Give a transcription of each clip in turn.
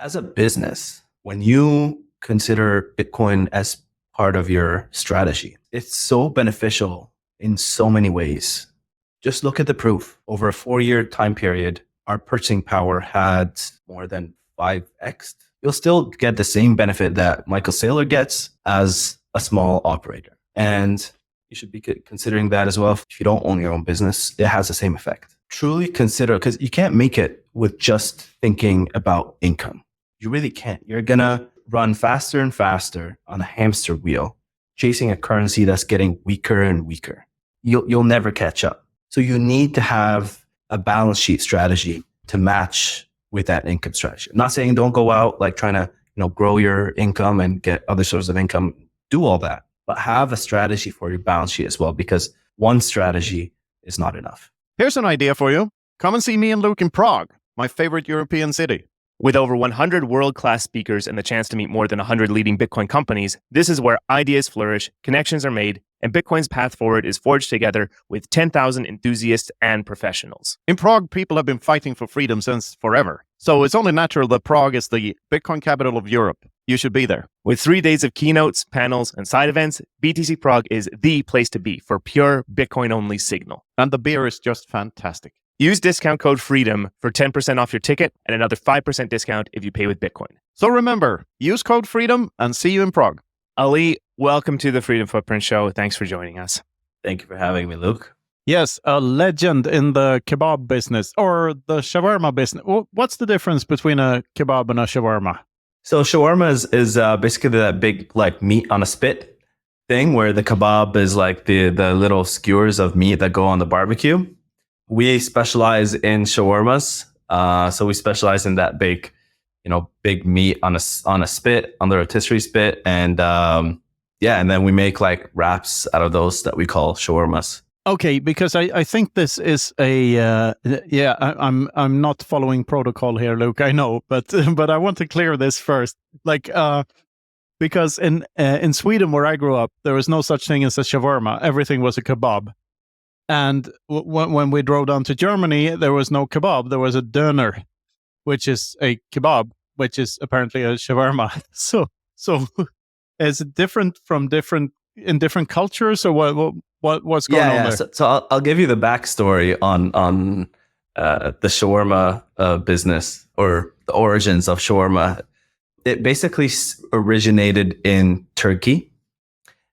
As a business, when you consider Bitcoin as part of your strategy, it's so beneficial in so many ways. Just look at the proof. Over a 4-year time period, our purchasing power had more than 5x. You'll still get the same benefit that Michael Saylor gets as a small operator. And you should be considering that as well. If you don't own your own business, it has the same effect. Truly consider, because you can't make it with just thinking about income. You really can't. You're going to run faster and faster on a hamster wheel, chasing a currency that's getting weaker and weaker. You'll never catch up. So you need to have a balance sheet strategy to match with that income strategy. I'm not saying don't go out like trying to, grow your income and get other sources of income. Do all that, but have a strategy for your balance sheet as well, because one strategy is not enough. Here's an idea for you. Come and see me and Luke in Prague, my favorite European city. With over 100 world-class speakers and the chance to meet more than 100 leading Bitcoin companies, this is where ideas flourish, connections are made, and Bitcoin's path forward is forged together with 10,000 enthusiasts and professionals. In Prague, people have been fighting for freedom since forever. So it's only natural that Prague is the Bitcoin capital of Europe. You should be there. With 3 days of keynotes, panels, and side events, BTC Prague is the place to be for pure Bitcoin-only signal. And the beer is just fantastic. Use discount code FREEDOM for 10% off your ticket and another 5% discount if you pay with Bitcoin. So remember, use code FREEDOM and see you in Prague. Ali, welcome to the Freedom Footprint Show. Thanks for joining us. Thank you for having me, Luke. Yes, a legend in the kebab business or the shawarma business. What's the difference between a kebab and a shawarma? So shawarma is basically that big like meat on a spit thing, where the kebab is like the little skewers of meat that go on the barbecue. We specialize in shawarmas. So we specialize in that big meat on a spit, on the rotisserie spit. And and then we make like wraps out of those that we call shawarmas. Okay, because I think this is I'm not following protocol here, Luke. I know, but I want to clear this first. Because in Sweden where I grew up, there was no such thing as a shawarma. Everything was a kebab. And when we drove down to Germany, there was no kebab. There was a döner, which is a kebab, which is apparently a shawarma. So is it different in different cultures, or what's going on there? So I'll give you the backstory on the shawarma business, or the origins of shawarma. It basically originated in Turkey.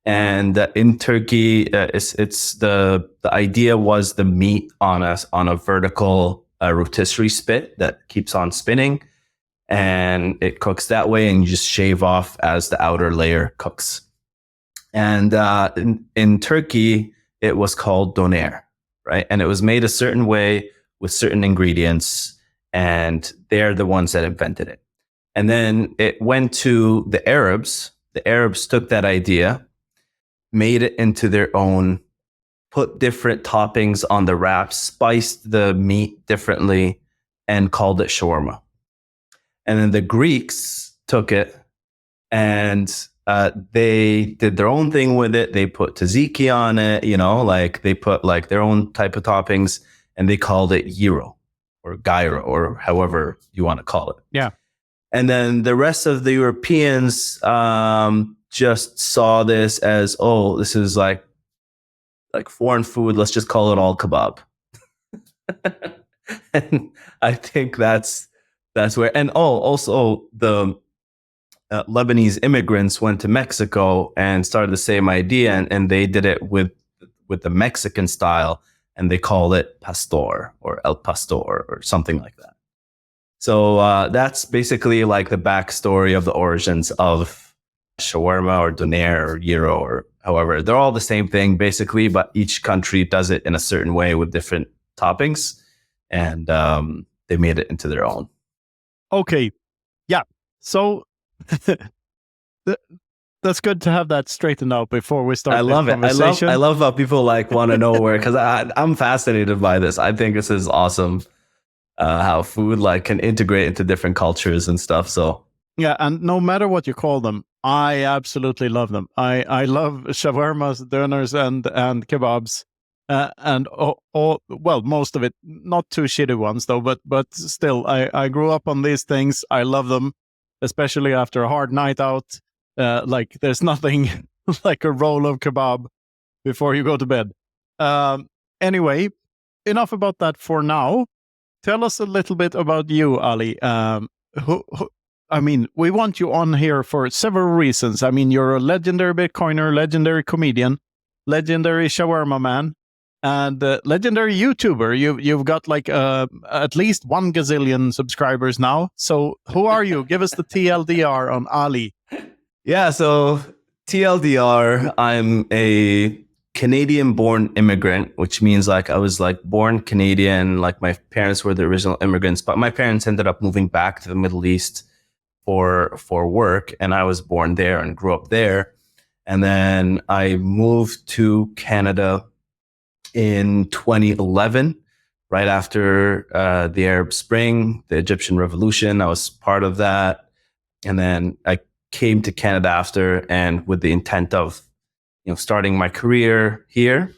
And in Turkey, it's the idea was the meat on a vertical rotisserie spit that keeps on spinning, and it cooks that way, and you just shave off as the outer layer cooks. And in Turkey, it was called doner, right? And it was made a certain way with certain ingredients, and they're the ones that invented it. And then it went to the Arabs. The Arabs took that idea, made it into their own, put different toppings on the wraps, spiced the meat differently, and called it shawarma. And then the Greeks took it and they did their own thing with it. They put tzatziki on it, they put like their own type of toppings, and they called it gyro or gyro, or however you want to call it. Yeah. And then the rest of the Europeans just saw this as, this is like foreign food. Let's just call it all kebab. And I think that's where, and also the Lebanese immigrants went to Mexico and started the same idea, and they did it with the Mexican style, and they called it pastor or el pastor or something like that. So that's basically like the backstory of the origins of shawarma or doner or gyro or however. They're all the same thing basically, but each country does it in a certain way with different toppings, and they made it into their own. Okay. Yeah. So that's good to have that straightened out before we start. I love it. I love how people want to know where, because I'm fascinated by this. I think this is awesome. How food can integrate into different cultures and stuff. So yeah, and no matter what you call them, I absolutely love them. I love shawarmas, doners, and kebabs. and well, most of it, not too shitty ones though, but still, I grew up on these things. I love them, especially after a hard night out. Like there's nothing like a roll of kebab before you go to bed. Anyway, enough about that for now. Tell us a little bit about you, Ali. I mean, we want you on here for several reasons. I mean, you're a legendary Bitcoiner, legendary comedian, legendary shawarma man, and legendary YouTuber. You've got like at least 1 gazillion subscribers now. So who are you? Give us the TLDR on Ali. Yeah, so TLDR, I'm a Canadian-born immigrant, which means like I was like born Canadian, like my parents were the original immigrants, but my parents ended up moving back to the Middle East for work, and I was born there and grew up there. And then I moved to Canada in 2011, right after the Arab Spring, the Egyptian Revolution. I was part of that. And then I came to Canada after, and with the intent of, starting my career here.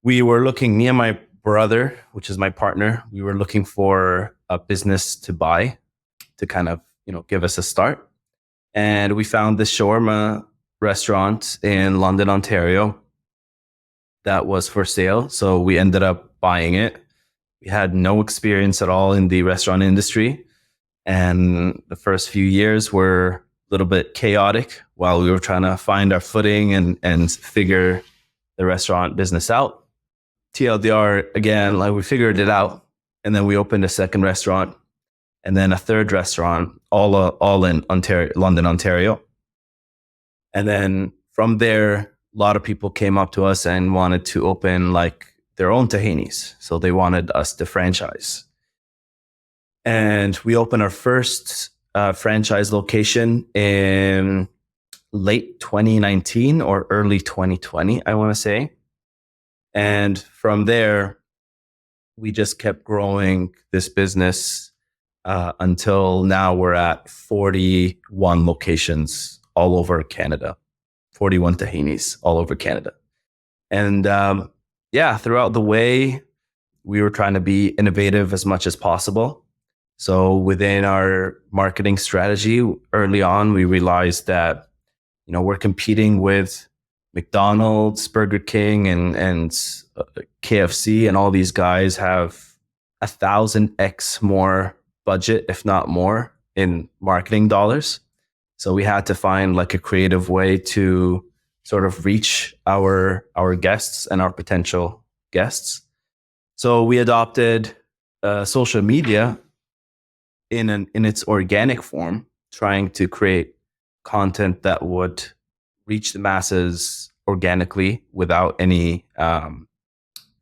We were looking, me and my brother, which is my partner, we were looking for a business to buy to kind of, give us a start. And we found this shawarma restaurant in London, Ontario that was for sale. So we ended up buying it. We had no experience at all in the restaurant industry. And the first few years were a little bit chaotic while we were trying to find our footing and figure the restaurant business out. TLDR, again, like we figured it out. And then we opened a second restaurant and then a third restaurant, all in Ontario, London, Ontario. And then from there, a lot of people came up to us and wanted to open like their own tahinis. So they wanted us to franchise. And we opened our first franchise location in late 2019 or early 2020, I want to say. And from there, we just kept growing this business until now we're at 41 locations all over Canada, 41 tahinis all over Canada. And throughout the way, we were trying to be innovative as much as possible. So within our marketing strategy, early on, we realized that, we're competing with McDonald's, Burger King, and KFC, and all these guys have 1,000x more budget, if not more, in marketing dollars. So we had to find like a creative way to sort of reach our guests and our potential guests. So we adopted social media in its organic form, trying to create content that would reach the masses organically without any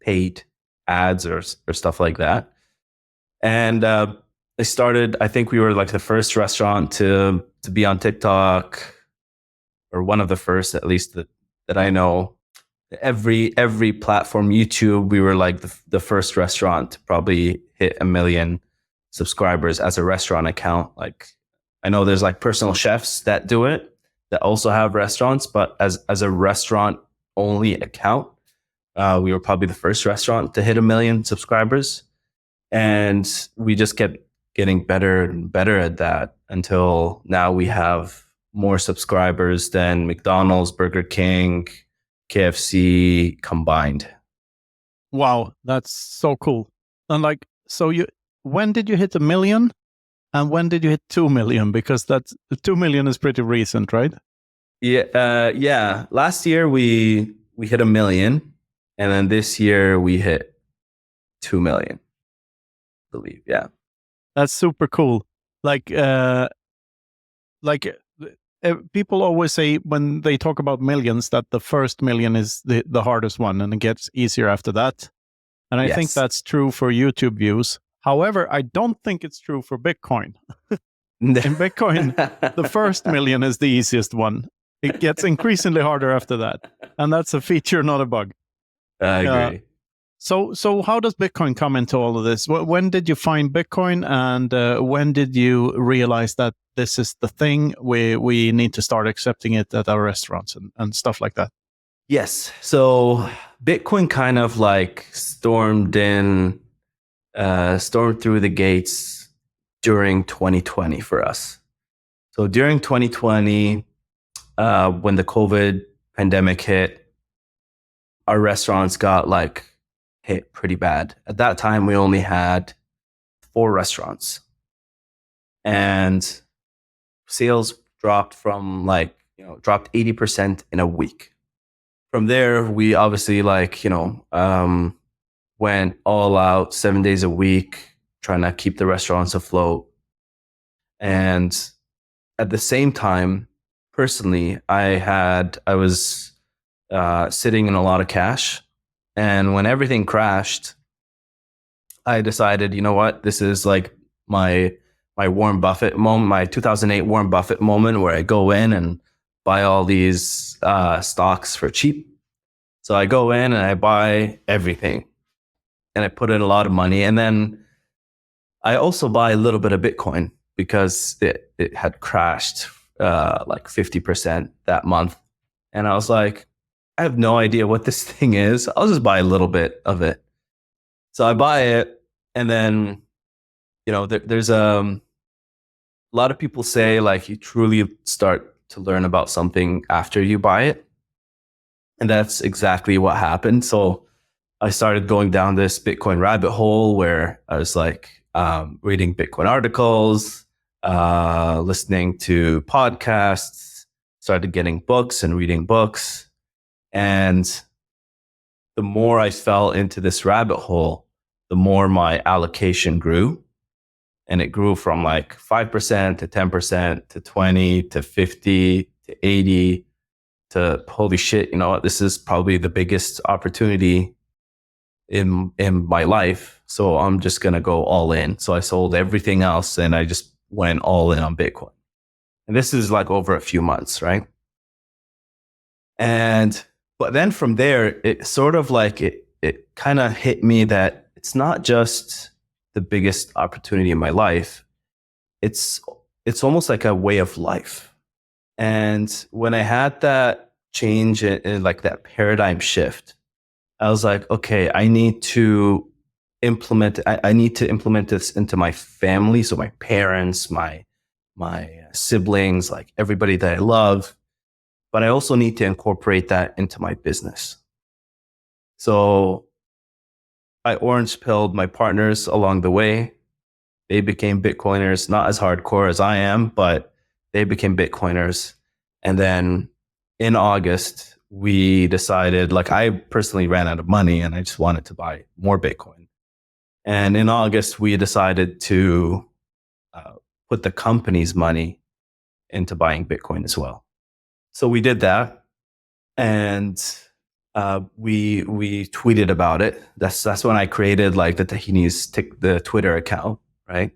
paid ads or stuff like that. And I think we were like the first restaurant to be on TikTok, or one of the first, at least that I know. Every platform, YouTube, we were like the first restaurant to probably hit 1 million subscribers as a restaurant account. Like, I know there's like personal chefs that do it, that also have restaurants, but as a restaurant only account, we were probably the first restaurant to hit 1 million subscribers. And we just kept getting better and better at that until now we have more subscribers than McDonald's, Burger King, KFC combined. Wow, that's so cool. And like, so when did you hit 1 million? And when did you hit 2 million? Because the 2 million is pretty recent, right? Yeah. Last year we hit 1 million, and then this year we hit 2 million, I believe. Yeah, that's super cool. Like people always say when they talk about millions that the first million is the hardest one, and it gets easier after that. And I think that's true for YouTube views. However, I don't think it's true for Bitcoin. In Bitcoin, the first million is the easiest one. It gets increasingly harder after that. And that's a feature, not a bug. I agree. So how does Bitcoin come into all of this? When did you find Bitcoin, and when did you realize that this is the thing, we need to start accepting it at our restaurants and stuff like that? Yes. So Bitcoin kind of like stormed through the gates during 2020 for us. So during 2020, when the COVID pandemic hit, our restaurants got like hit pretty bad. At that time, we only had 4 restaurants, and sales dropped from dropped 80% in a week. From there, we obviously went all out 7 days a week, trying to keep the restaurants afloat. And at the same time, personally, I was sitting in a lot of cash. And when everything crashed, I decided, you know what, this is like my Warren Buffett moment, my 2008 Warren Buffett moment, where I go in and buy all these stocks for cheap. So I go in and I buy everything, and I put in a lot of money. And then I also buy a little bit of Bitcoin because it had crashed like 50% that month. And I was like, I have no idea what this thing is. I'll just buy a little bit of it. So I buy it, and then, there's a lot of people say like you truly start to learn about something after you buy it. And that's exactly what happened. So I started going down this Bitcoin rabbit hole where I was like reading Bitcoin articles, listening to podcasts, started getting books and reading books. And the more I fell into this rabbit hole, the more my allocation grew. And it grew from like 5% to 10% to 20 to 50 to 80 to holy shit, this is probably the biggest opportunity in my life. So I'm just going to go all in. So I sold everything else and I just went all in on Bitcoin. And this is like over a few months, right? But then from there, it sort of like it kind of hit me that it's not just the biggest opportunity in my life. It's almost like a way of life. And when I had that change in like that paradigm shift, I was like, okay, I need to implement this into my family. So my parents, my siblings, like everybody that I love, but I also need to incorporate that into my business. So I orange pilled my partners along the way. They became Bitcoiners, not as hardcore as I am, but they became Bitcoiners. And then in August, we decided, like I personally ran out of money and I just wanted to buy more Bitcoin. And in August, we decided to put the company's money into buying Bitcoin as well. So we did that, and we tweeted about it. That's when I created like the the Twitter account, right?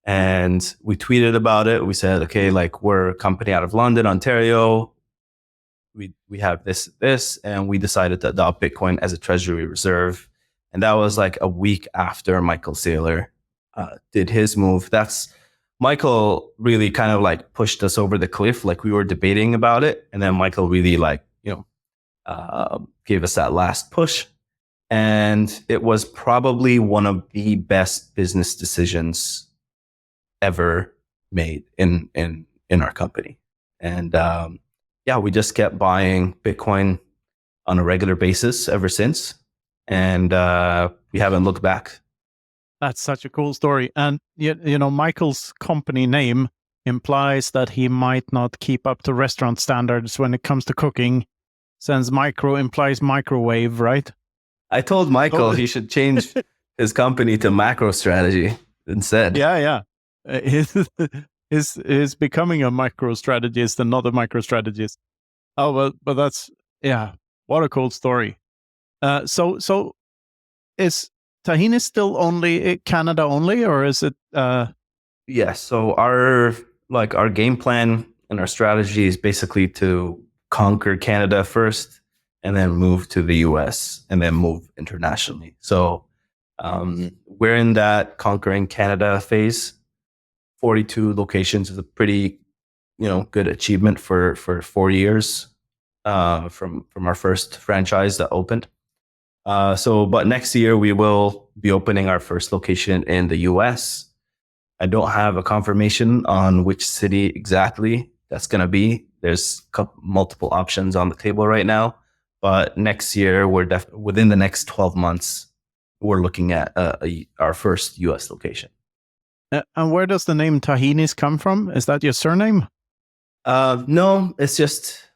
And we tweeted about it. We said, okay, like we're a company out of London, Ontario. We have this, and we decided to adopt Bitcoin as a treasury reserve. And that was like a week after Michael Saylor did his move. Michael really kind of like pushed us over the cliff. Like we were debating about it, and then Michael really gave us that last push. And it was probably one of the best business decisions ever made in our company. And we just kept buying Bitcoin on a regular basis ever since. And we haven't looked back. That's such a cool story. And, Michael's company name implies that he might not keep up to restaurant standards when it comes to cooking, since micro implies microwave, right? I told Michael he should change his company to Macro Strategy instead. Yeah. Is becoming a micro strategist and not a micro strategist. Oh, but that's, what a cool story. So is Tahini still only Canada only, or is it? Yes. So our game plan and our strategy is basically to conquer Canada first, and then move to the US, and then move internationally. So we're in that conquering Canada phase. 42 locations is a pretty, good achievement for 4 years from our first franchise that opened. But next year we will be opening our first location in the US. I don't have a confirmation on which city exactly that's going to be. There's multiple options on the table right now. But next year, within the next 12 months, we're looking at our first US location. And where does the name Tahinis come from? Is that your surname? No, it's just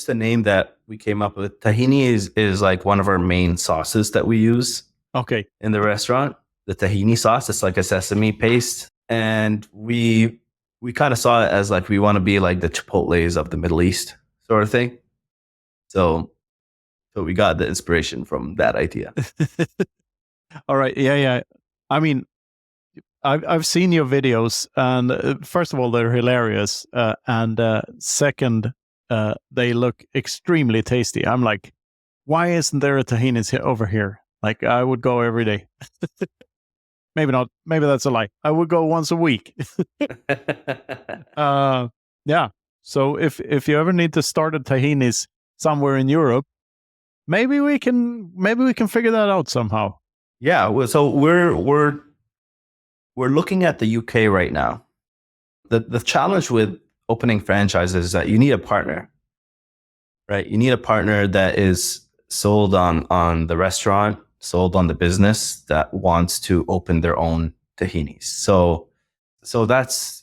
a name that we came up with. Tahini is like one of our main sauces that we use Okay. in the restaurant. The tahini sauce, it's like a sesame paste. And we kind of saw it as like we want to be like the Chipotles of the Middle East sort of thing. So we got the inspiration from that idea. All right. Yeah. I mean, I've seen your videos, and first of all, they're hilarious, and second, they look extremely tasty. I'm like, why isn't there a Tahini's over here? Like, I would go every day. Maybe not. Maybe that's a lie. I would go once a week. Yeah. So if you ever need to start a Tahini's somewhere in Europe, maybe we can figure that out somehow. Yeah. So we're looking at the UK right now. The challenge with opening franchises is that you need a partner, right? You need a partner that is sold on the restaurant, sold on the business, that wants to open their own tahinis. So that's,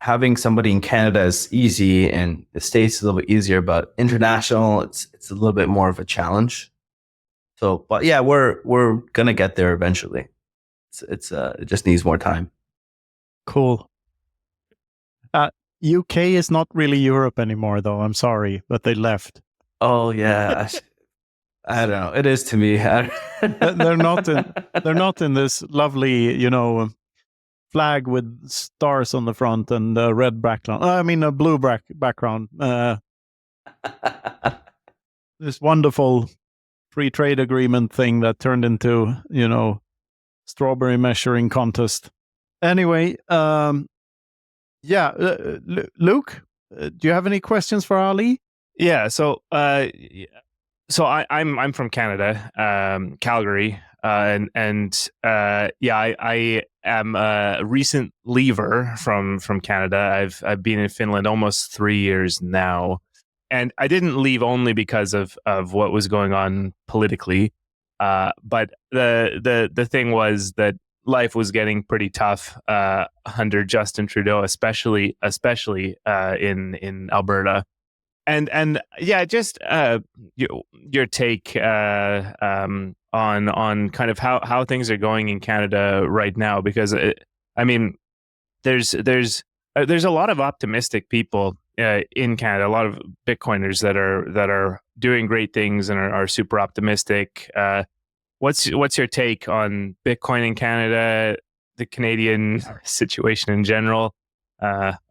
having somebody in Canada is easy, and the States is a little bit easier, but international, it's a little bit more of a challenge. So, but yeah, we're gonna get there eventually. It just needs more time. Cool. UK is not really Europe anymore, though. I'm sorry, but they left. Oh yeah, I don't know. It is to me. They're not in this lovely, flag with stars on the front and a red background. I mean, a blue background. This wonderful free trade agreement thing that turned into, strawberry measuring contest. Anyway, yeah, Luke, do you have any questions for Ali? Yeah. So I'm from Canada, Calgary, I am a recent leaver from Canada. I've been in Finland almost 3 years now, and I didn't leave only because of what was going on politically, but the thing was that life was getting pretty tough under Justin Trudeau, especially in Alberta. And yeah, just your take on kind of how things are going in Canada right now, because there's a lot of optimistic people in Canada, a lot of Bitcoiners that are doing great things and are super optimistic. What's your take on Bitcoin in Canada, the Canadian situation in general?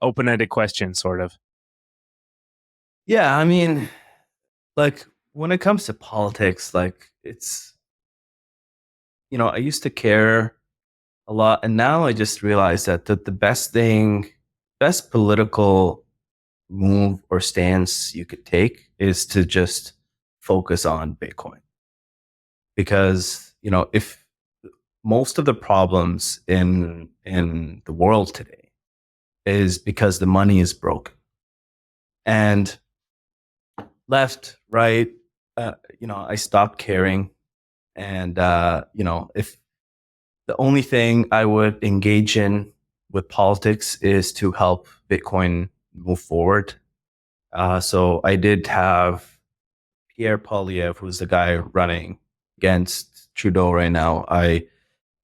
Open-ended question, sort of. Yeah, I mean, like when it comes to politics, like it's, I used to care a lot, and now I just realized that the best political move or stance you could take is to just focus on Bitcoin. Because, if most of the problems in the world today is because the money is broken. And left, right, I stopped caring. And, if the only thing I would engage in with politics is to help Bitcoin move forward. So I did have Pierre Poilievre, who's the guy running against Trudeau right now. I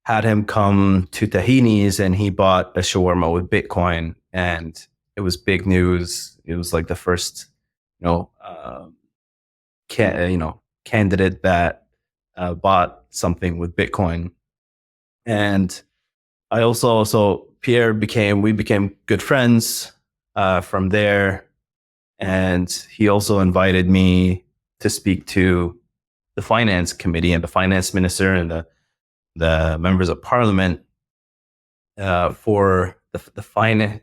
had him come to Tahini's, and he bought a shawarma with Bitcoin, and it was big news. It was like the first, candidate that bought something with Bitcoin. And I also Pierre we became good friends from there. And he also invited me to speak to the finance committee and the finance minister and the members of parliament for the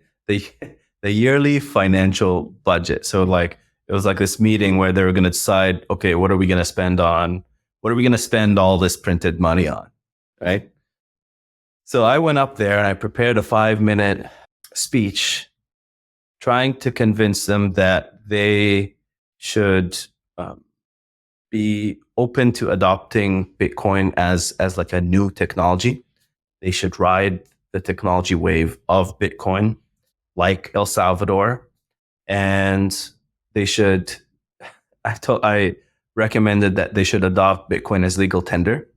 yearly financial budget. So like, it was like this meeting where they were going to decide, okay, what are we going to spend on What are we going to spend all this printed money on? Right. So I went up there and I prepared a 5-minute speech trying to convince them that they should be open to adopting Bitcoin as like a new technology. They should ride the technology wave of Bitcoin like El Salvador. And they should, I recommended that they should adopt Bitcoin as legal tender.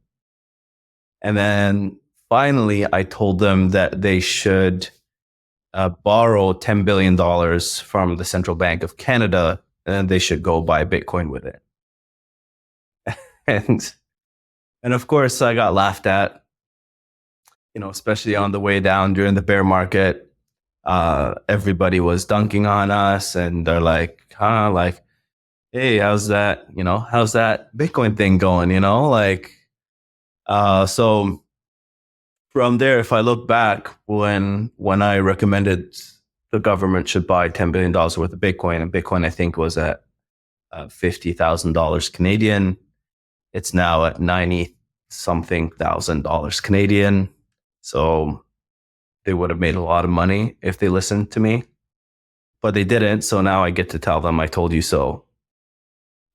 And then finally, I told them that they should borrow $10 billion from the Central Bank of Canada, and they should go buy Bitcoin with it. And of course, I got laughed at, especially on the way down during the bear market. Everybody was dunking on us, and they're like, hey, how's that Bitcoin thing going? So from there, if I look back when I recommended the government should buy $10 billion worth of Bitcoin, and Bitcoin, I think, was at $50,000 Canadian. It's now at 90 something thousand dollars Canadian. So they would have made a lot of money if they listened to me, but they didn't. So now I get to tell them I told you so.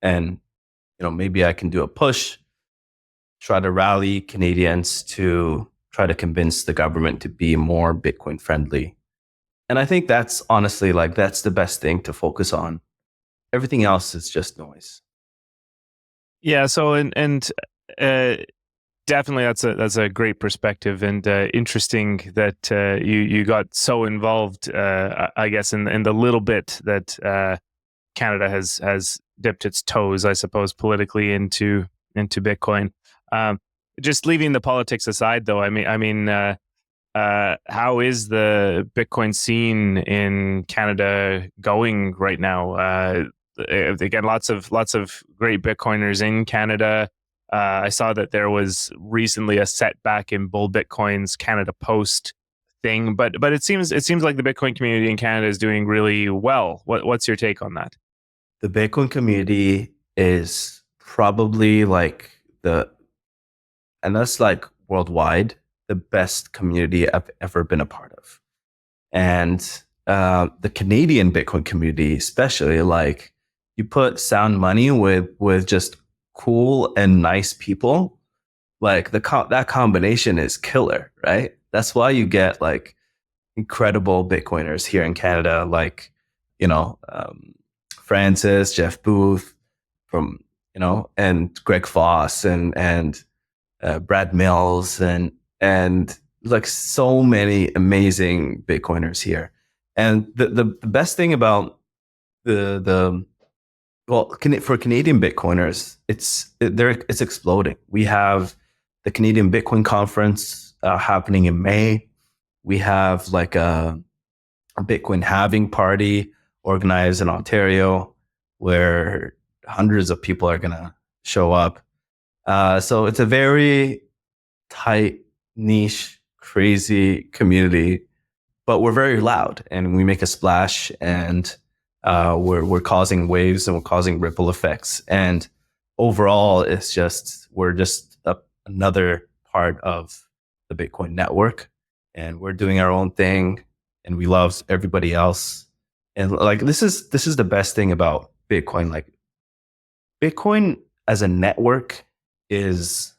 And, maybe I can do a push, try to rally Canadians to try to convince the government to be more Bitcoin friendly. And I think that's honestly, that's the best thing to focus on. Everything else is just noise. Yeah. So, and definitely that's a great perspective, and interesting that you got so involved, I guess, in the little bit that Canada has dipped its toes, I suppose, politically into Bitcoin. Just leaving the politics aside, though, I mean, how is the Bitcoin scene in Canada going right now? Again, lots of great Bitcoiners in Canada. I saw that there was recently a setback in Bull Bitcoin's Canada Post thing, but it seems like the Bitcoin community in Canada is doing really well. What's your take on that? The Bitcoin community is probably and that's worldwide, the best community I've ever been a part of. And the Canadian Bitcoin community, especially, you put sound money with just cool and nice people, that combination is killer, right? That's why you get incredible Bitcoiners here in Canada, Francis, Jeff Booth, from and Greg Foss and Brad Mills and so many amazing Bitcoiners here. And the best thing about for Canadian Bitcoiners, it's exploding. We have the Canadian Bitcoin Conference happening in May. We have a Bitcoin halving party organized in Ontario, where hundreds of people are gonna show up. So it's a very tight, niche, crazy community, but we're very loud and we make a splash, and we're causing waves and we're causing ripple effects. And overall, we're just another part of the Bitcoin network, and we're doing our own thing, and we love everybody else. And this is the best thing about Bitcoin. Bitcoin as a network is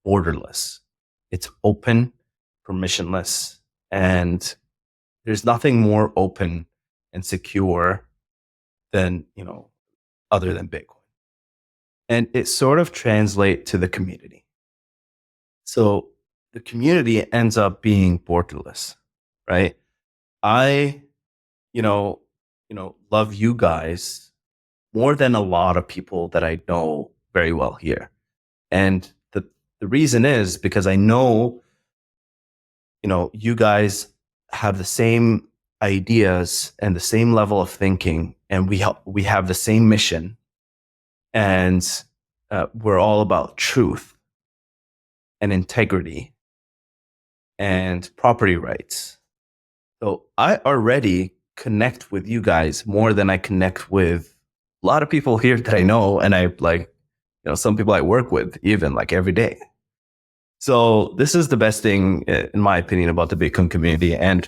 borderless. It's open, permissionless, and there's nothing more open and secure than, other than Bitcoin. And it sort of translates to the community. So the community ends up being borderless, right? I, love you guys more than a lot of people that I know very well here. And the reason is because I know, you guys have the same ideas and the same level of thinking, and we have the same mission, and we're all about truth and integrity and property rights. So I already connect with you guys more than I connect with a lot of people here that I know, and I some people I work with even like every day. So this is the best thing, in my opinion, about the Bitcoin community. And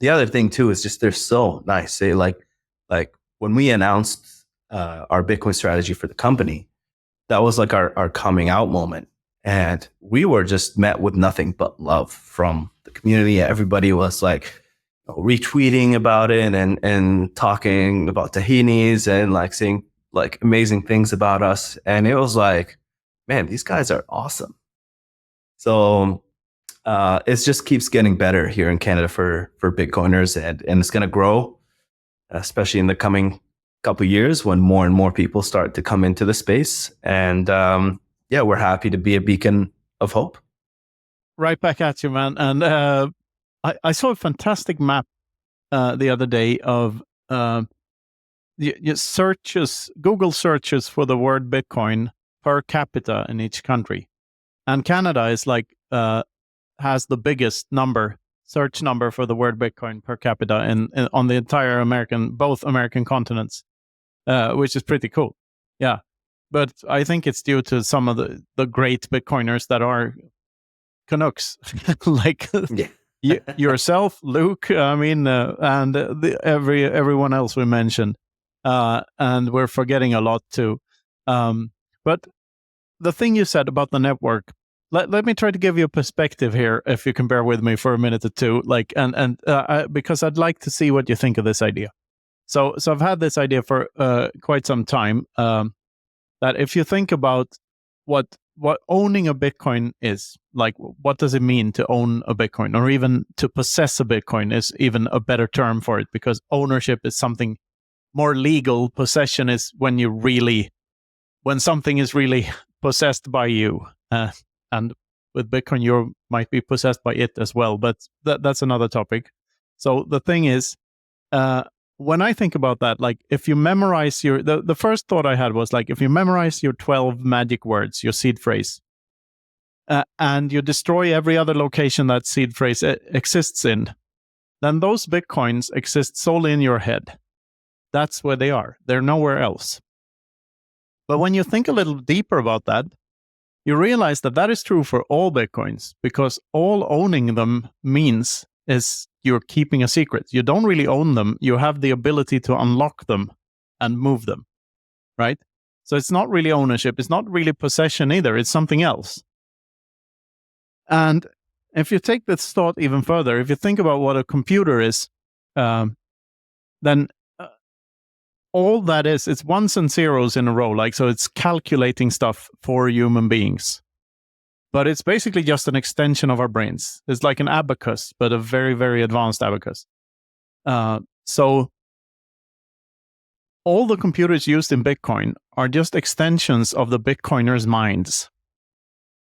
the other thing too is just they're so nice. They like when we announced our Bitcoin strategy for the company, that was like our coming out moment. And we were just met with nothing but love from the community. Everybody was like retweeting about it and talking about tahinis and like saying like amazing things about us. And it was like, man, these guys are awesome. So it just keeps getting better here in Canada for Bitcoiners, and it's going to grow, especially in the coming couple of years when more and more people start to come into the space. And we're happy to be a beacon of hope. Right back at you, man. And I saw a fantastic map the other day of Google searches for the word Bitcoin per capita in each country. And Canada is like has the biggest search number for the word Bitcoin per capita in on the entire both American continents, which is pretty cool. Yeah. But I think it's due to some of the great Bitcoiners that are Canucks, like yourself, Luke, and everyone else we mentioned. And we're forgetting a lot too. But the thing you said about the network, let me try to give you a perspective here, if you can bear with me for a minute or two, because I'd like to see what you think of this idea. So I've had this idea for quite some time, that if you think about what owning a Bitcoin is, like what does it mean to own a Bitcoin, or even to possess a Bitcoin is even a better term for it, because ownership is something more legal. Possession is when something is really possessed by you. And with Bitcoin, you might be possessed by it as well, but that's another topic. So the thing is, when I think about that, like if you memorize the first thought I had was like, if you memorize your 12 magic words, your seed phrase, and you destroy every other location that seed phrase exists in, then those Bitcoins exist solely in your head. That's where they are. They're nowhere else. But when you think a little deeper about that, you realize that is true for all Bitcoins, because all owning them means is you're keeping a secret. You don't really own them. You have the ability to unlock them and move them, right? So it's not really ownership. It's not really possession either. It's something else. And if you take this thought even further, if you think about what a computer is, then all that is, it's ones and zeros in a row. Like, so it's calculating stuff for human beings. But it's basically just an extension of our brains. It's like an abacus, but a very, very advanced abacus. So all the computers used in Bitcoin are just extensions of the Bitcoiners' minds.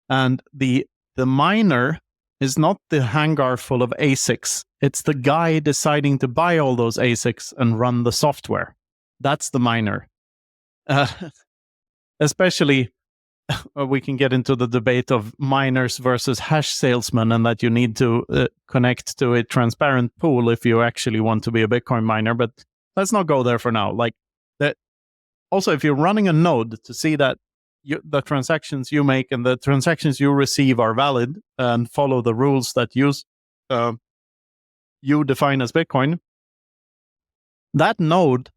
And the miner is not the hangar full of ASICs. It's the guy deciding to buy all those ASICs and run the software. That's the miner. Especially, we can get into the debate of miners versus hash salesmen, and that you need to connect to a transparent pool if you actually want to be a Bitcoin miner. But let's not go there for now. Like that. Also, if you're running a node to see that the transactions you make and the transactions you receive are valid and follow the rules that you define as Bitcoin, that node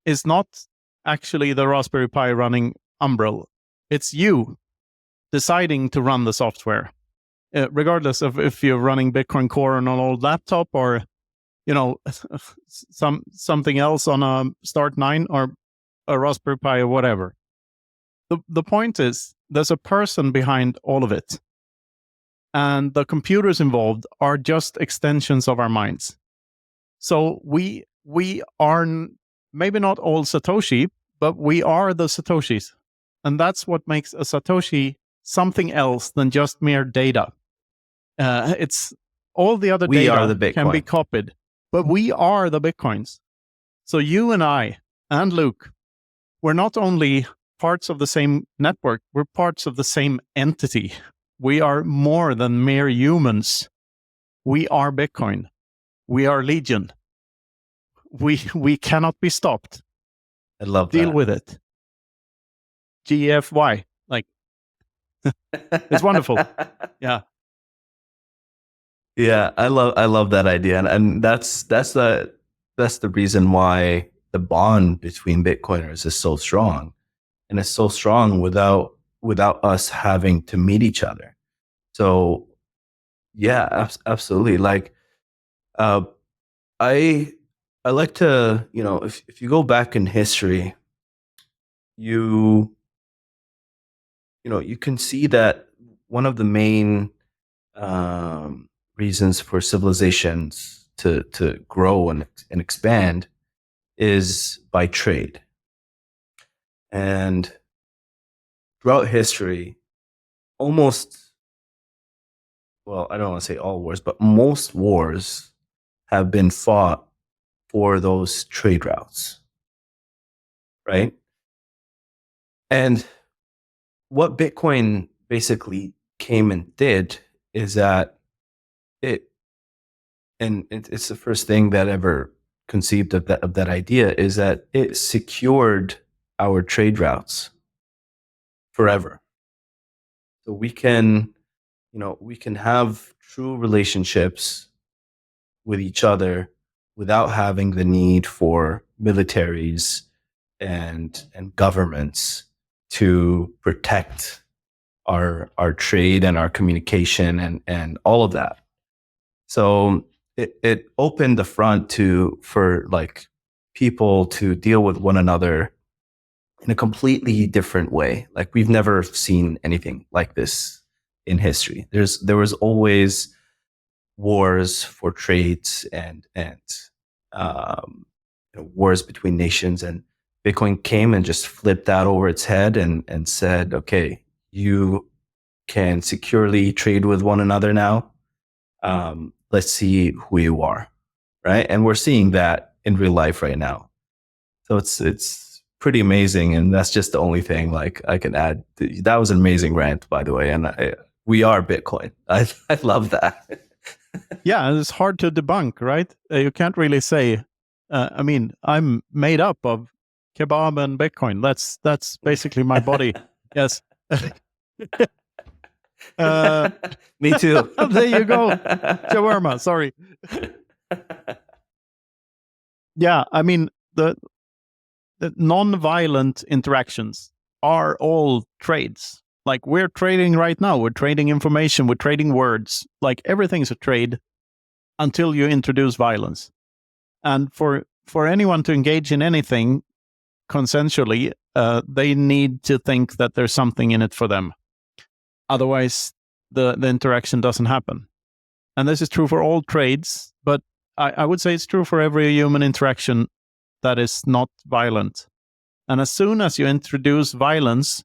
is not actually the Raspberry Pi running Umbrel. It's you deciding to run the software, regardless of if you're running Bitcoin Core on an old laptop or, something else on a Start 9 or a Raspberry Pi or whatever. The point is, there's a person behind all of it. And the computers involved are just extensions of our minds. So we are maybe not all Satoshi, but we are the Satoshis. And that's what makes a Satoshi something else than just mere data. It's all the other data can be copied, but we are the Bitcoins. So you and I and Luke, we're not only parts of the same network, we're parts of the same entity. We are more than mere humans. We are Bitcoin. We are Legion. We cannot be stopped. I love that. Deal with it. GFY. Like, it's wonderful. Yeah. Yeah, I love that idea, and that's the reason why the bond between Bitcoiners is so strong, and it's so strong without us having to meet each other. So yeah, absolutely. Like, I like to, if you go back in history, you you can see that one of the main reasons for civilizations to grow and expand is by trade. And throughout history, almost, well, I don't want to say all wars, but most wars have been fought for those trade routes, right? And what Bitcoin basically came and did is that it's the first thing that ever conceived of that idea, is that it secured our trade routes forever. So we can have true relationships with each other without having the need for militaries and governments to protect our trade and our communication and all of that. So it opened the front for like people to deal with one another in a completely different way. Like, we've never seen anything like this in history. There was always wars for trades and wars between nations, and Bitcoin came and just flipped that over its head and said, okay, you can securely trade with one another now. Let's see who you are, right? And we're seeing that in real life right now. So it's pretty amazing, and that's just the only thing like I can add. That was an amazing rant, by the way, and we are Bitcoin. I love that. Yeah, and it's hard to debunk, right? You can't really say. I mean, I'm made up of kebab and Bitcoin. That's basically my body. Yes. Me too. There you go. Shawarma. Sorry. Yeah, I mean the non-violent interactions are all trades. Like, we're trading right now. We're trading information. We're trading words. Like, everything's a trade until you introduce violence. And for anyone to engage in anything consensually, they need to think that there's something in it for them. Otherwise, the interaction doesn't happen. And this is true for all trades, but I would say it's true for every human interaction that is not violent. And as soon as you introduce violence,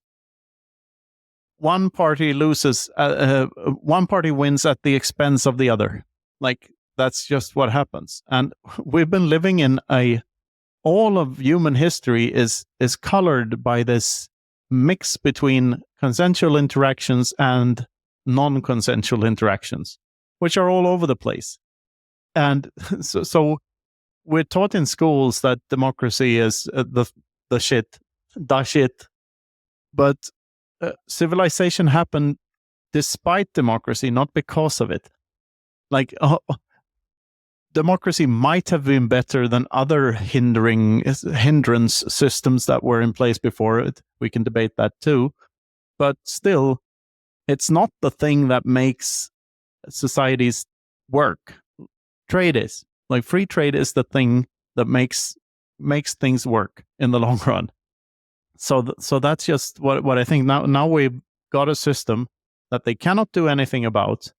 one party loses, one party wins at the expense of the other. Like, that's just what happens. And we've been living in all of human history is colored by this mix between consensual interactions and non-consensual interactions, which are all over the place. And so we're taught in schools that democracy is the shit, but civilization happened despite democracy, not because of it. Like, democracy might have been better than other hindrance systems that were in place before it. We can debate that too, but still, it's not the thing that makes societies work. Trade is. Like, free trade is the thing that makes things work in the long run. So that's just what I think. Now we've got a system that they cannot do anything about,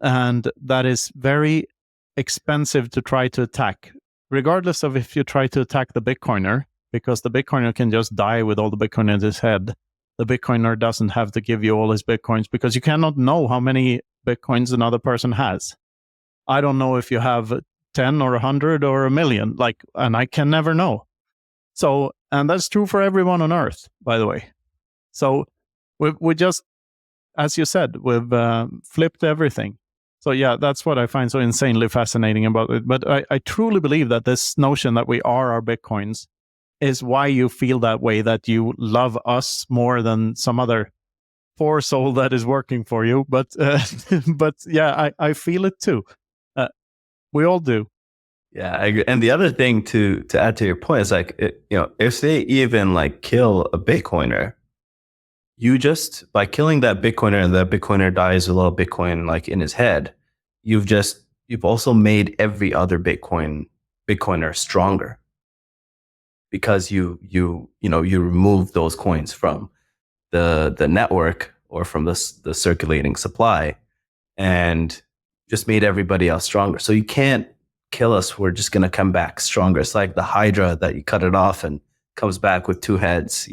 and that is very expensive to try to attack, regardless of if you try to attack the Bitcoiner, because the Bitcoiner can just die with all the Bitcoin in his head. The Bitcoiner doesn't have to give you all his Bitcoins, because you cannot know how many Bitcoins another person has. I don't know if you have 10 or 100 or 1 million, and I can never know. So, and that's true for everyone on Earth, by the way. So we just, as you said, we've flipped everything. So yeah, that's what I find so insanely fascinating about it. But I truly believe that this notion that we are our Bitcoins is why you feel that way, that you love us more than some other poor soul that is working for you. But but yeah, I feel it too. We all do. Yeah, I agree. And the other thing to add to your point is like, if they even like kill a Bitcoiner, you just, by killing that Bitcoiner and that Bitcoiner dies with a little Bitcoin like in his head, you've also made every other Bitcoiner stronger, because you remove those coins from the network or from the circulating supply, and just made everybody else stronger. So you can't kill us. We're just going to come back stronger. It's like the Hydra that you cut it off and comes back with two heads,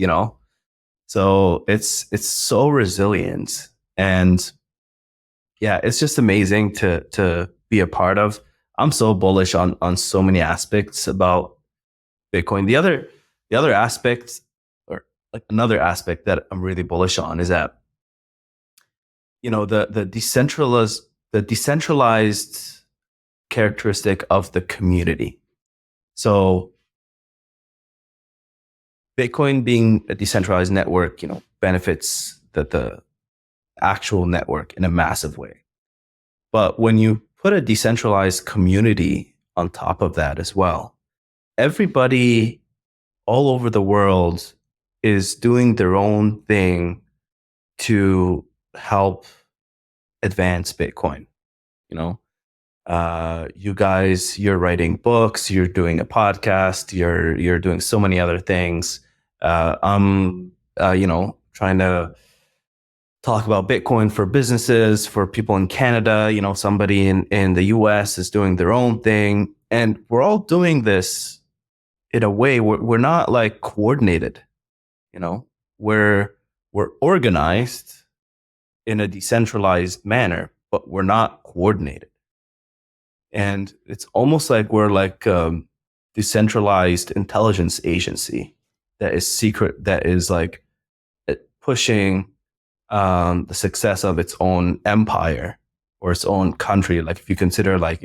So it's so resilient, and yeah, it's just amazing to be a part of. I'm so bullish on so many aspects about Bitcoin. The other aspect, or like another aspect that I'm really bullish on, is that the decentralized characteristic of the community. So Bitcoin being a decentralized network, benefits the actual network in a massive way. But when you put a decentralized community on top of that as well, everybody all over the world is doing their own thing to help advance Bitcoin. You guys, you're writing books, you're doing a podcast, you're doing so many other things. I'm trying to talk about Bitcoin for businesses, for people in Canada. Somebody in the US is doing their own thing, and we're all doing this in a way where we're not like coordinated. We're organized in a decentralized manner, but we're not coordinated. And it's almost like we're like decentralized intelligence agency that is secret, that is like pushing the success of its own empire or its own country. Like if you consider like,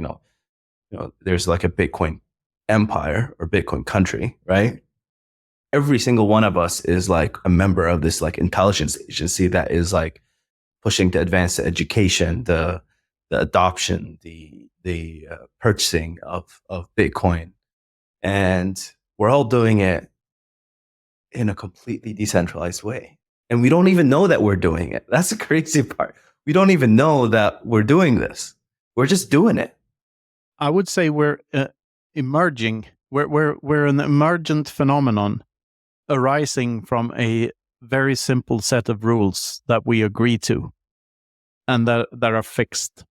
there's like a Bitcoin empire or Bitcoin country, right? Every single one of us is like a member of this like intelligence agency that is like pushing to advance the education, the adoption, the purchasing of Bitcoin. And we're all doing it in a completely decentralized way. And we don't even know that we're doing it. That's the crazy part. We don't even know that we're doing this. We're just doing it. I would say we're emerging. We're an emergent phenomenon arising from a very simple set of rules that we agree to and that are fixed.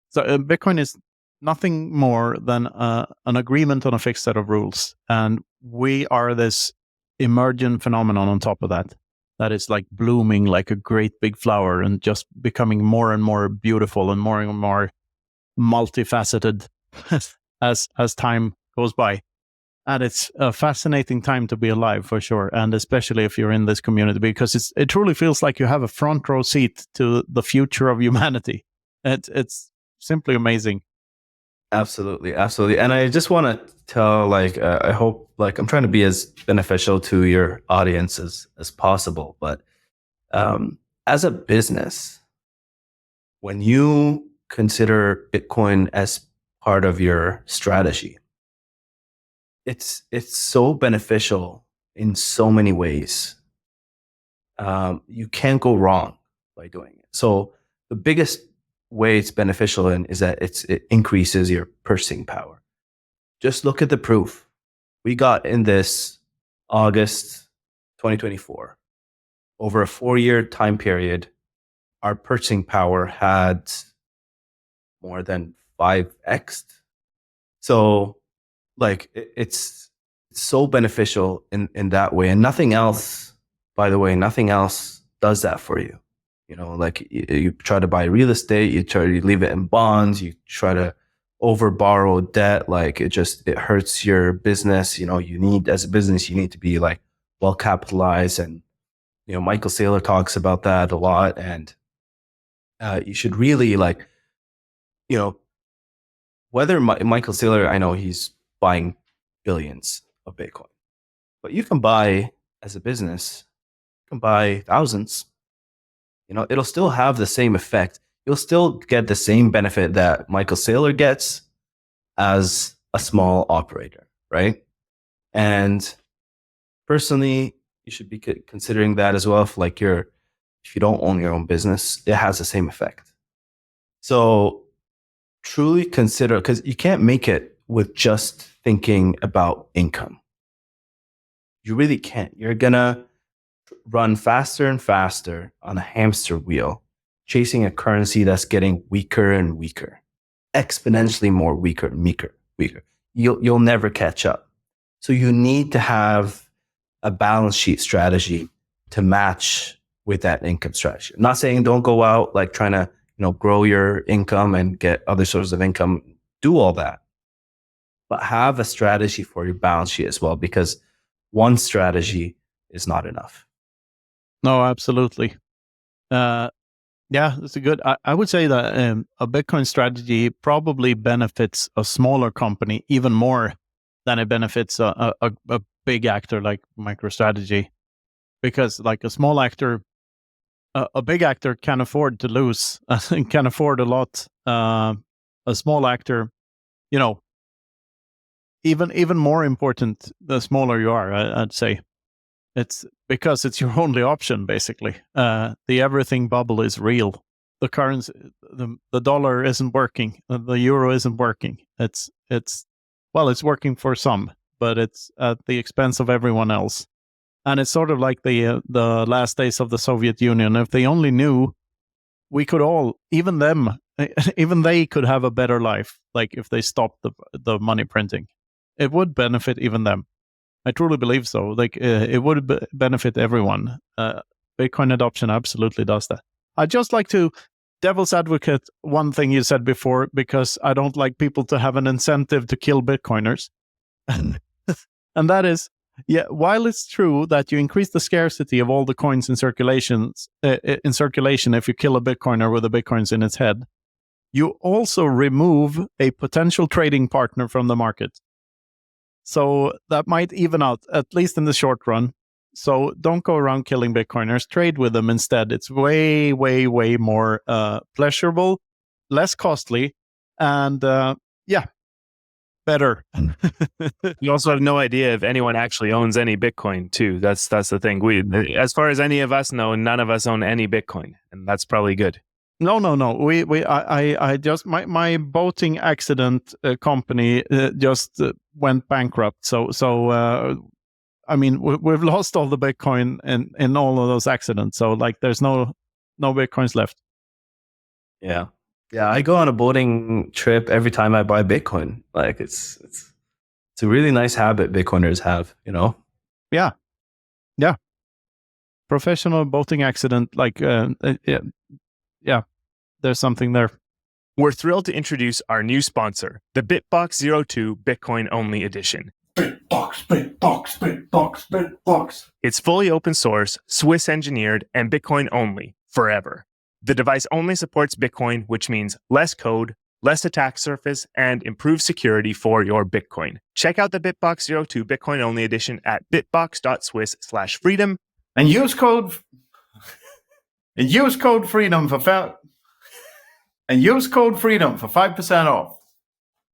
So Bitcoin is nothing more than an agreement on a fixed set of rules. And we are this emergent phenomenon on top of that. That is like blooming like a great big flower and just becoming more and more beautiful and more multifaceted as time goes by. And it's a fascinating time to be alive for sure. And especially if you're in this community, because it truly feels like you have a front row seat to the future of humanity. It's simply amazing. Absolutely. Absolutely. And I just want to tell, like, I hope, like, I'm trying to be as beneficial to your audience as possible. But as a business, when you consider Bitcoin as part of your strategy, it's so beneficial in so many ways. You can't go wrong by doing it. So the biggest way it's beneficial is that it increases your purchasing power. Just look at the proof. We got in this August 2024. Over a 4-year time period, our purchasing power had more than 5x. So like it's so beneficial in that way. And nothing else, by the way, nothing else does that for you. Like you try to buy real estate, you try to leave it in bonds, you try to over borrow debt. Like it hurts your business. As a business, you need to be like well capitalized. And, Michael Saylor talks about that a lot. And you should really like, whether Michael Saylor, I know he's buying billions of Bitcoin. But you can buy, as a business, you can buy thousands. It'll still have the same effect. You'll still get the same benefit that Michael Saylor gets as a small operator, right? And personally, you should be considering that as well. If you don't own your own business, it has the same effect. So truly consider, because you can't make it with just thinking about income. You really can't. You're gonna run faster and faster on a hamster wheel, chasing a currency that's getting weaker and weaker, exponentially more weaker and weaker. You'll never catch up. So you need to have a balance sheet strategy to match with that income strategy. I'm not saying don't go out like trying to grow your income and get other sources of income. Do all that, but have a strategy for your balance sheet as well, because one strategy is not enough. No, absolutely. Yeah, that's a good. I would say that a Bitcoin strategy probably benefits a smaller company even more than it benefits a big actor like MicroStrategy, because like a small actor, a big actor can afford to lose, can afford a lot. A small actor, even more important the smaller you are, I'd say. It's because it's your only option, basically. The everything bubble is real. The currency, the dollar isn't working. The euro isn't working. It's working for some, but it's at the expense of everyone else. And it's sort of like the last days of the Soviet Union. If they only knew, we could all, even them, even they could have a better life. Like if they stopped the money printing, it would benefit even them. I truly believe so. Like it would benefit everyone. Bitcoin adoption absolutely does that. I'd just like to devil's advocate one thing you said before, because I don't like people to have an incentive to kill Bitcoiners. And that is, while it's true that you increase the scarcity of all the coins in circulation if you kill a Bitcoiner with the Bitcoins in its head, you also remove a potential trading partner from the market. So that might even out, at least in the short run. So don't go around killing Bitcoiners. Trade with them instead. It's way, way, way more pleasurable, less costly, and better. You also have no idea if anyone actually owns any Bitcoin, too. That's the thing. As far as any of us know, none of us own any Bitcoin, and that's probably good. No. I just my boating accident company just went bankrupt. So I mean we've lost all the Bitcoin in all of those accidents. So like there's no Bitcoins left. Yeah. I go on a boating trip every time I buy Bitcoin. Like it's a really nice habit Bitcoiners have. Yeah. Professional boating accident. Like yeah. There's something there. We're thrilled to introduce our new sponsor, the BitBox02 Bitcoin Only Edition. BitBox. It's fully open source, Swiss engineered, and Bitcoin only, forever. The device only supports Bitcoin, which means less code, less attack surface, and improved security for your Bitcoin. Check out the BitBox02 Bitcoin Only Edition at bitbox.swiss/freedom and use code freedom for And use code FREEDOM for 5% off.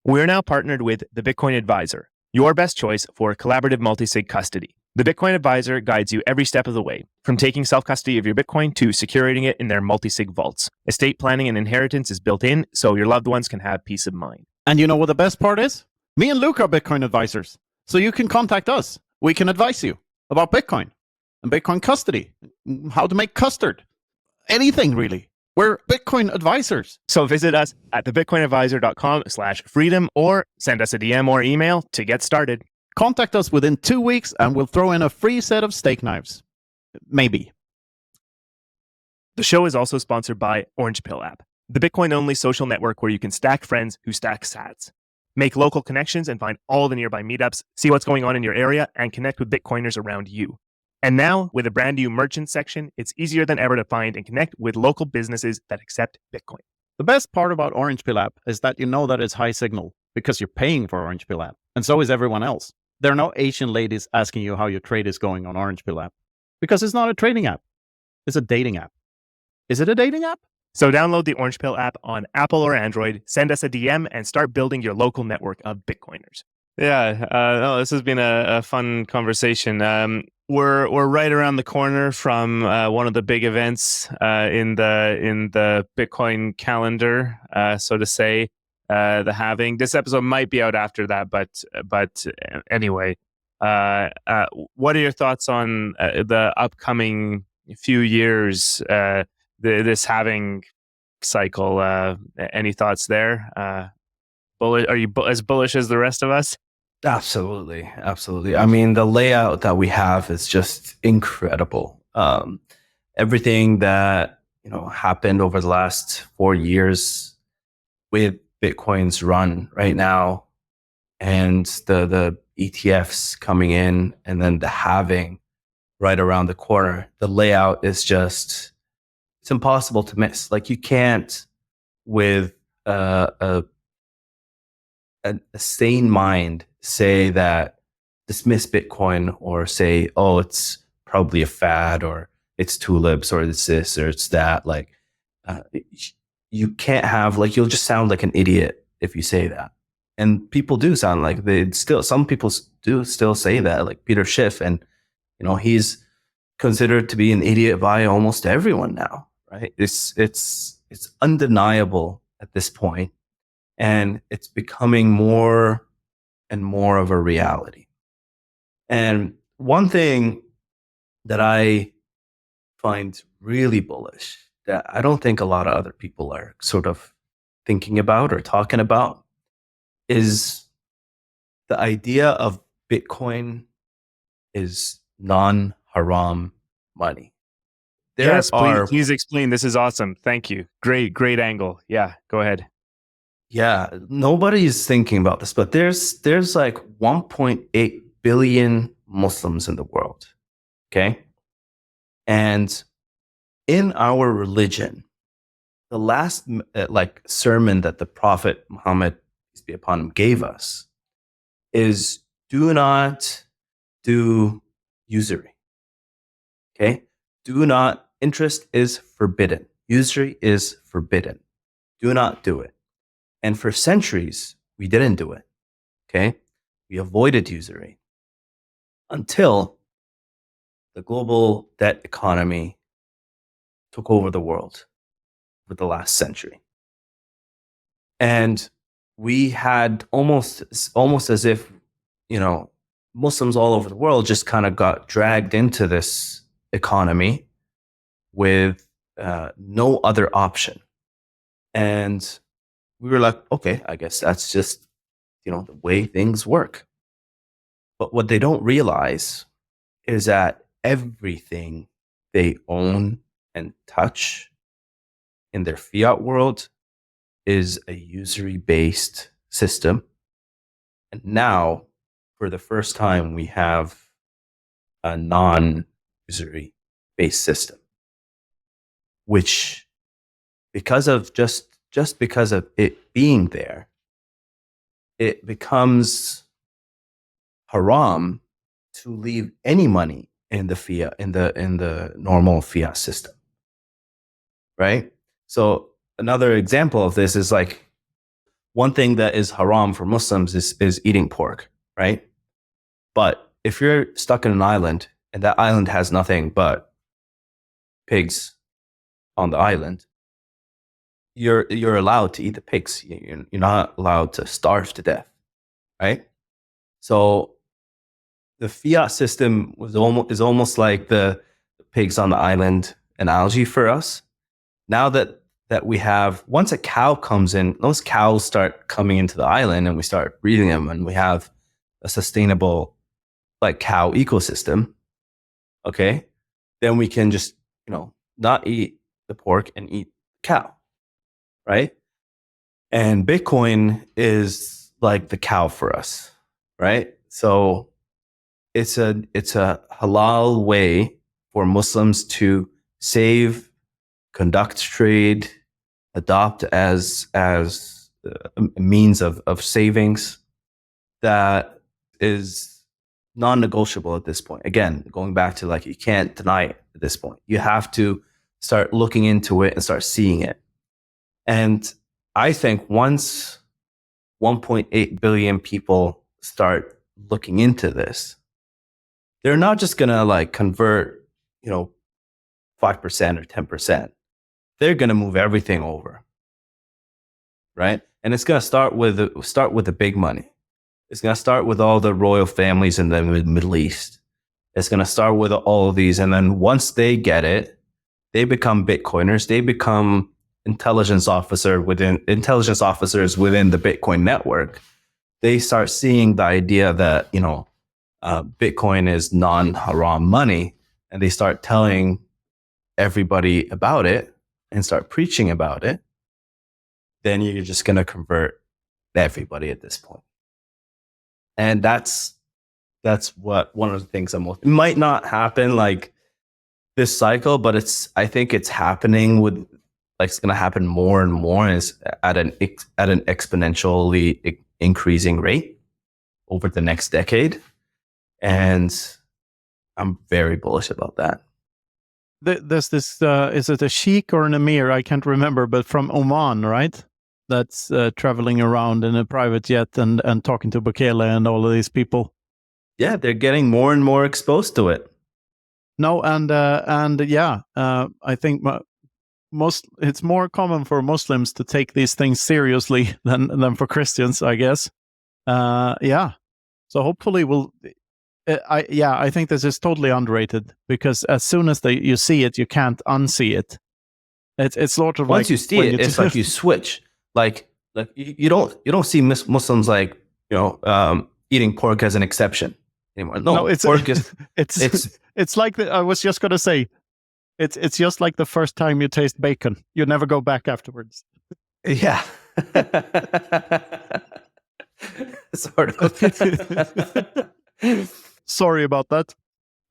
We're now partnered with the Bitcoin Advisor, your best choice for collaborative multi-sig custody. The Bitcoin Advisor guides you every step of the way, from taking self-custody of your Bitcoin to securing it in their multi-sig vaults. Estate planning and inheritance is built in, so your loved ones can have peace of mind. And you know what the best part is? Me and Luke are Bitcoin advisors. So you can contact us. We can advise you about Bitcoin and Bitcoin custody, how to make custard, anything really. We're Bitcoin advisors. So visit us at thebitcoinadvisor.com/freedom or send us a DM or email to get started. Contact us within 2 weeks and we'll throw in a free set of steak knives. Maybe. The show is also sponsored by Orange Pill app, the Bitcoin-only social network where you can stack friends who stack sats. Make local connections and find all the nearby meetups, see what's going on in your area, and connect with Bitcoiners around you. And now, with a brand new merchant section, it's easier than ever to find and connect with local businesses that accept Bitcoin. The best part about Orange Pill app is that you know that it's high signal because you're paying for Orange Pill app, and so is everyone else. There are no Asian ladies asking you how your trade is going on Orange Pill app because it's not a trading app. It's a dating app. Is it a dating app? So download the Orange Pill app on Apple or Android, send us a DM, and start building your local network of Bitcoiners. Yeah, no, this has been a fun conversation. We're right around the corner from one of the big events in the Bitcoin calendar, so to say, the halving. This episode might be out after that, but anyway, what are your thoughts on the upcoming few years? This halving cycle. Any thoughts there? Are you as bullish as the rest of us? Absolutely. I mean, the layout that we have is just incredible. Everything that, happened over the last 4 years with Bitcoin's run right now, and the ETFs coming in, and then the halving right around the corner. The layout is just, it's impossible to miss. Like, you can't, with a sane mind, say that dismiss Bitcoin, or say, oh, it's probably a fad, or it's tulips, or it's this, or it's that. Like, you can't have, like, you'll just sound like an idiot if you say that. And people do sound like some people do still say that, like Peter Schiff. And, he's considered to be an idiot by almost everyone now, right? It's undeniable at this point, and it's becoming more and more of a reality. And one thing that I find really bullish, that I don't think a lot of other people are sort of thinking about or talking about, is the idea of Bitcoin is non-haram money. Please explain. This is awesome. Thank you. Great angle. Yeah, go ahead. Yeah, nobody's thinking about this, but there's like 1.8 billion Muslims in the world. Okay. And in our religion, the last sermon that the Prophet Muhammad, peace be upon him, gave us is, do not do usury. Okay. Interest is forbidden. Usury is forbidden. Do not do it. And for centuries, we didn't do it. Okay. We avoided usury until the global debt economy took over the world for the last century. And we had almost as if, Muslims all over the world just kind of got dragged into this economy with no other option. And we were like, okay, I guess that's just, the way things work. But what they don't realize is that everything they own and touch in their fiat world is a usury-based system. And now, for the first time, we have a non-usury based system, which, because of just because of it being there, it becomes haram to leave any money in the fiat, in the normal fiat system, right? So another example of this is, like, one thing that is haram for Muslims is eating pork, right? But if you're stuck in an island and that island has nothing but pigs on the island, you're allowed to eat the pigs. You're not allowed to starve to death, right? So the fiat system is almost like the pigs on the island analogy for us. Now that we have, once a cow comes in, those cows start coming into the island and we start breeding them, and we have a sustainable, like, cow ecosystem. Okay. Then we can just, not eat the pork and eat cow. Right. And Bitcoin is like the cow for us. Right. So it's a halal way for Muslims to save, conduct trade, adopt as a means of savings, that is non-negotiable at this point. Again, going back to like, you can't deny it at this point. You have to start looking into it and start seeing it. And I think once 1.8 billion people start looking into this, they're not just going to like convert, 5% or 10%. They're going to move everything over. Right? And it's going to start with the big money. It's going to start with all the royal families in the Middle East. It's going to start with all of these. And then once they get it, they become Bitcoiners. They become intelligence officers within the Bitcoin network. They start seeing the idea that, Bitcoin is non-haram money. And they start telling everybody about it and start preaching about it. Then you're just going to convert everybody at this point. And that's what one of the things it might not happen like this cycle, but I think it's happening it's going to happen more and more, and it's at an exponentially increasing rate over the next decade. And I'm very bullish about that. There's this, is it a sheikh or an emir? I can't remember, but from Oman, right? That's traveling around in a private jet and talking to Bukele and all of these people. Yeah, they're getting more and more exposed to it. No, and yeah, I think it's more common for Muslims to take these things seriously than for Christians, I guess. Yeah, so hopefully I think this is totally underrated, because as soon as you see it, you can't unsee it. It's sort of once like you see it, it's like you switch. Like you don't see Muslims like eating pork as an exception anymore. No, pork is it's like I was just gonna say, it's just like the first time you taste bacon, you never go back afterwards. Yeah, sort of. Sorry about that.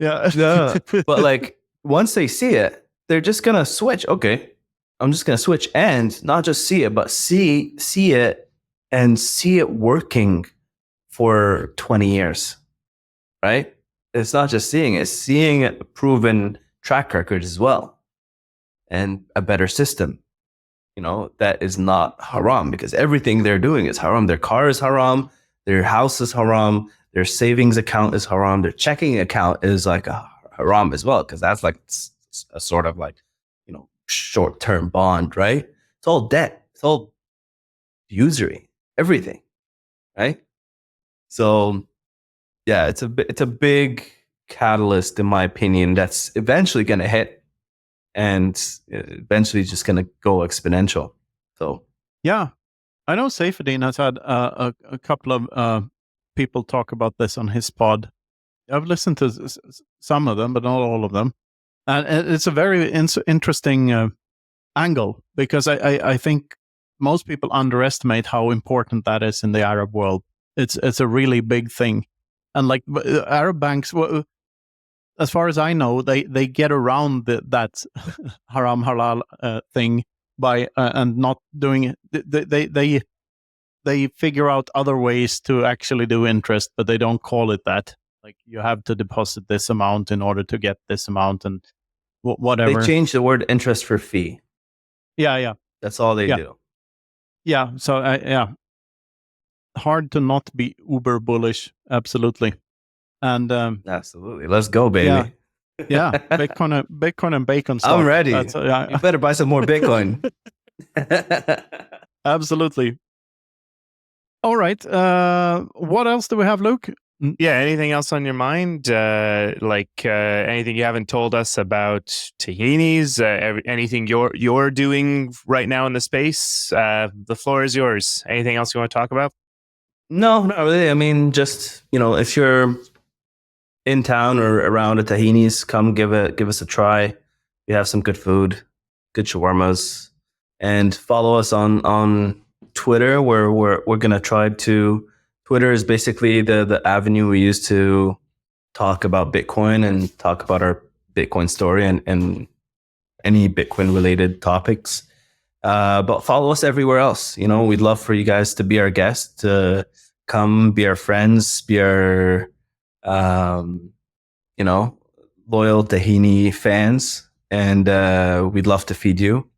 Yeah, no, but like once they see it, they're just gonna switch. Okay, I'm just gonna switch, and not just see it, but see it and see it working for 20 years, right? It's not just seeing it; it's seeing a proven track record as well, and a better system. That is not haram, because everything they're doing is haram. Their car is haram. Their house is haram. Their savings account is haram. Their checking account is like a haram as well, because that's like a sort of like, short-term bond, right? It's all debt. It's all usury, everything, right? So, yeah, it's a big catalyst, in my opinion, that's eventually going to hit, and eventually just going to go exponential. So, yeah, I know Seyfedin has had a couple of people talk about this on his pod. I've listened to some of them, but not all of them. And it's a very interesting angle, because I think most people underestimate how important that is in the Arab world. It's a really big thing. And like Arab banks, as far as I know, they get around that haram halal thing by and not doing it. They figure out other ways to actually do interest, but they don't call it that. Like, you have to deposit this amount in order to get this amount, and whatever. they changed the word interest for fee. Yeah. That's all they do. Yeah. So yeah, hard to not be uber bullish. Absolutely. And absolutely, let's go, baby. Yeah. Bitcoin and bacon stock. I'm ready. You better buy some more Bitcoin. Absolutely. All right. What else do we have, Luke? Yeah, anything else on your mind? Anything you haven't told us about Tahini's? Anything you're doing right now in the space? The floor is yours. Anything else you want to talk about? No, not really. I mean, just if you're in town or around at Tahini's, come give us a try. We have some good food, good shawarmas, and follow us on Twitter, where we're gonna try to. Twitter is basically the avenue we use to talk about Bitcoin and talk about our Bitcoin story and any Bitcoin related topics. But follow us everywhere else. We'd love for you guys to be our guests, to come be our friends, be our you know, loyal Tahini fans, and we'd love to feed you.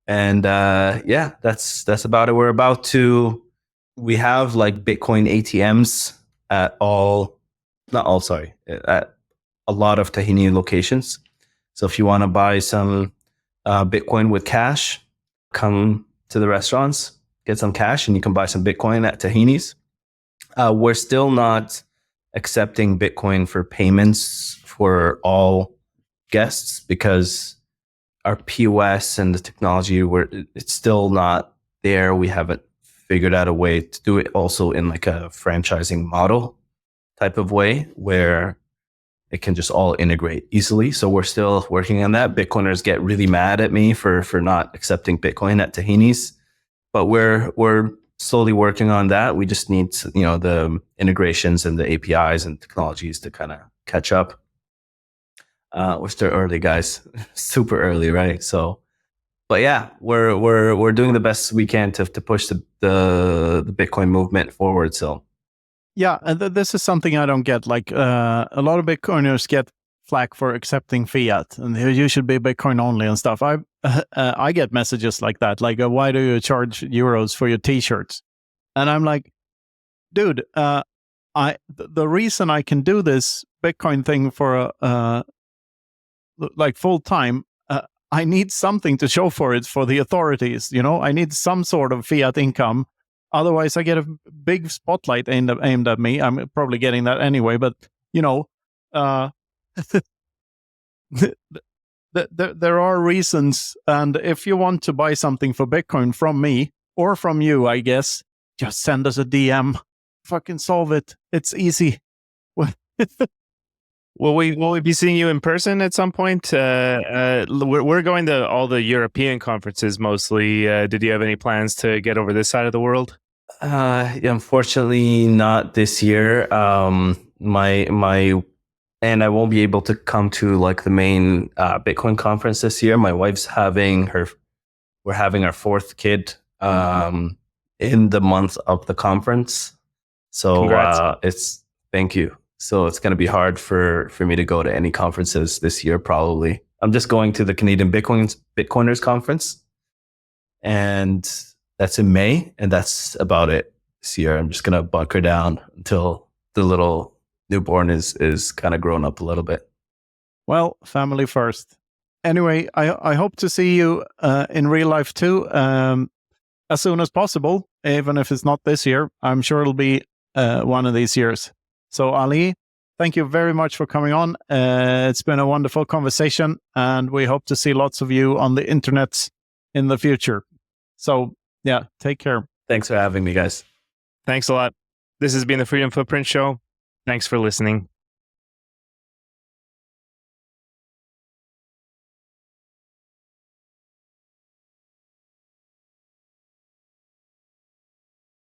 And yeah, that's about it. We have like Bitcoin ATMs at at a lot of Tahini locations. So if you want to buy some Bitcoin with cash, come to the restaurants, get some cash, and you can buy some Bitcoin at Tahini's. We're still not accepting Bitcoin for payments for all guests because our POS and the technology, it's still not there. We haven't figured out a way to do it also in like a franchising model type of way where it can just all integrate easily. So we're still working on that. Bitcoiners get really mad at me for not accepting Bitcoin at Tahini's, but we're slowly working on that. We just need, the integrations and the APIs and technologies to kind of catch up. We're still early, guys, super early, right? So, but yeah, we're doing the best we can to push the Bitcoin movement forward. So, yeah, and this is something I don't get. Like a lot of Bitcoiners get flack for accepting fiat, and you should be Bitcoin only and stuff. I get messages like that, like why do you charge euros for your T-shirts? And I'm like, dude, the reason I can do this Bitcoin thing for like full time, I need something to show for it for the authorities. I need some sort of fiat income. Otherwise, I get a big spotlight aimed at me. I'm probably getting that anyway, but there are reasons. And if you want to buy something for Bitcoin from me or from you, I guess, just send us a DM. Fucking solve it. It's easy. Will we be seeing you in person at some point? We're going to all the European conferences mostly. Did you have any plans to get over this side of the world? Unfortunately, not this year. And I won't be able to come to like the main Bitcoin conference this year. My wife's we're having our fourth kid in the month of the conference. So thank you. So it's going to be hard for me to go to any conferences this year, probably. I'm just going to the Canadian Bitcoiners conference, and that's in May, and that's about it this year. I'm just going to bunker down until the little newborn is kind of grown up a little bit. Well, family first. Anyway, I hope to see you in real life too, as soon as possible, even if it's not this year. I'm sure it'll be one of these years. So Ali, thank you very much for coming on. It's been a wonderful conversation, and we hope to see lots of you on the internet in the future. So yeah, take care. Thanks for having me, guys. Thanks a lot. This has been the Freedom Footprint Show. Thanks for listening.